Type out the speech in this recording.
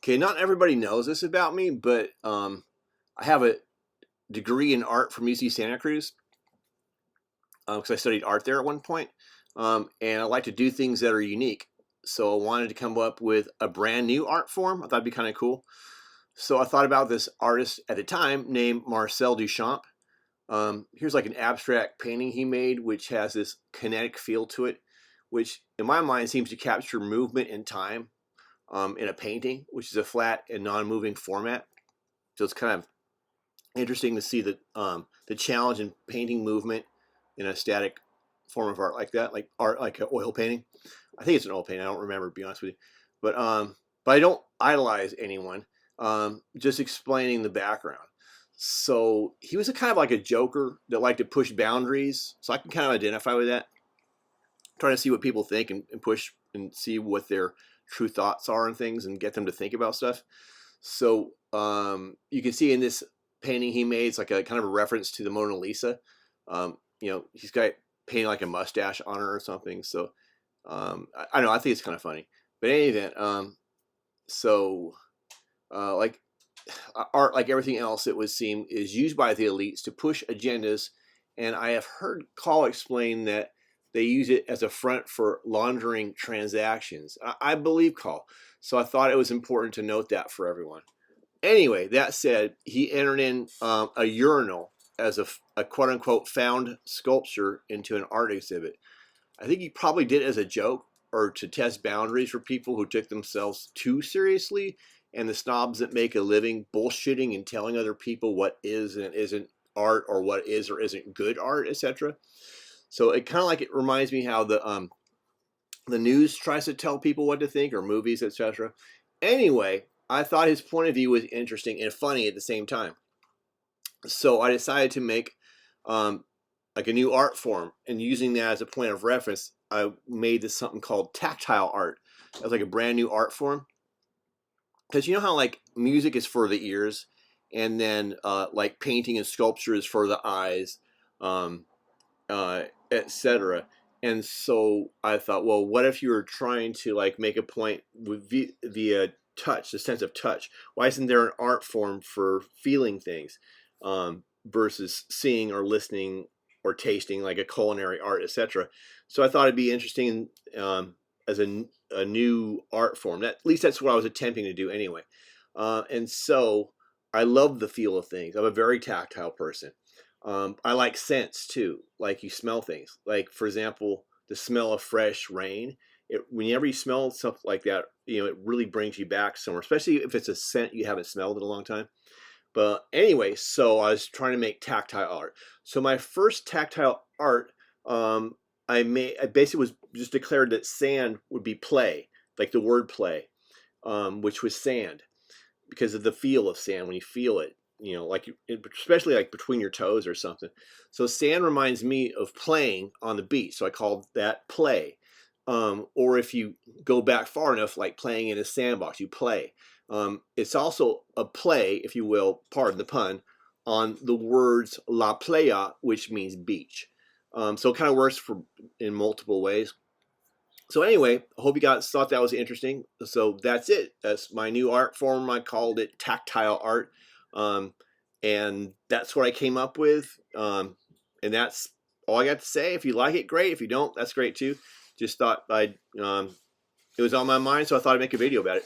Okay, not everybody knows this about me, but I have a degree in art from UC Santa Cruz because I studied art there at one point, and I like to do things that are unique. So I wanted to come up with a brand new art form. I thought it'd be kind of cool. So I thought about this artist at the time named Marcel Duchamp. Here's like an abstract painting he made, which has this kinetic feel to it, which in my mind seems to capture movement and time in a painting, which is a flat and non-moving format. So it's kind of interesting to see the challenge in painting movement in a static form of art like that, like art like an oil painting. I think it's an oil painting. I don't remember, to be honest with you, but I don't idolize anyone. Just explaining the background. So he was a kind of like a joker that liked to push boundaries. So I can kind of identify with that, trying to see what people think and push and see what their true thoughts are and things and get them to think about stuff. So you can see in this painting he made, it's like a kind of a reference to the Mona Lisa. He's got painted like a mustache on her or something. So I don't know. I think it's kind of funny. But in any event, like art, like everything else, it would seem, is used by the elites to push agendas. And I have heard Call explain that they use it as a front for laundering transactions. I believe Call. So I thought it was important to note that for everyone. Anyway, that said, he entered in a urinal as a quote unquote found sculpture into an art exhibit. I think he probably did it as a joke or to test boundaries for people who took themselves too seriously and the snobs that make a living bullshitting and telling other people what is and isn't art or what is or isn't good art, etc. So it kind of like, it reminds me how the news tries to tell people what to think, or movies, etc. Anyway, I thought his point of view was interesting and funny at the same time. So I decided to make like a new art form, and using that as a point of reference, I made this something called tactile art. It was like a brand new art form. Because you know how like music is for the ears, and then like painting and sculpture is for the eyes, um, etc. And so I thought, well, what if you were trying to like make a point with via touch, the sense of touch? Why isn't there an art form for feeling things versus seeing or listening or tasting, like a culinary art, etc.? So I thought it'd be interesting as a new art form. At least that's what I was attempting to do anyway. And so I love the feel of things. I'm a very tactile person. I like scents too, like you smell things. Like, for example, the smell of fresh rain. Whenever you smell stuff like that, it really brings you back somewhere, especially if it's a scent you haven't smelled in a long time. But anyway, so I was trying to make tactile art. So my first tactile art, I basically was just declared that sand would be play, like the word play, which was sand, because of the feel of sand when you feel it, like especially like between your toes or something. So sand reminds me of playing on the beach, so I called that play. Or if you go back far enough, like playing in a sandbox, you play. It's also a play, if you will, pardon the pun, on the words la playa, which means beach. So it kind of works in multiple ways. So anyway, I hope you guys thought that was interesting. So that's it. That's my new art form. I called it tactile art. Um, and that's what I came up with. And that's all I got to say. If you like it, great. If you don't, that's great too. Just thought it was on my mind, so I thought I'd make a video about it.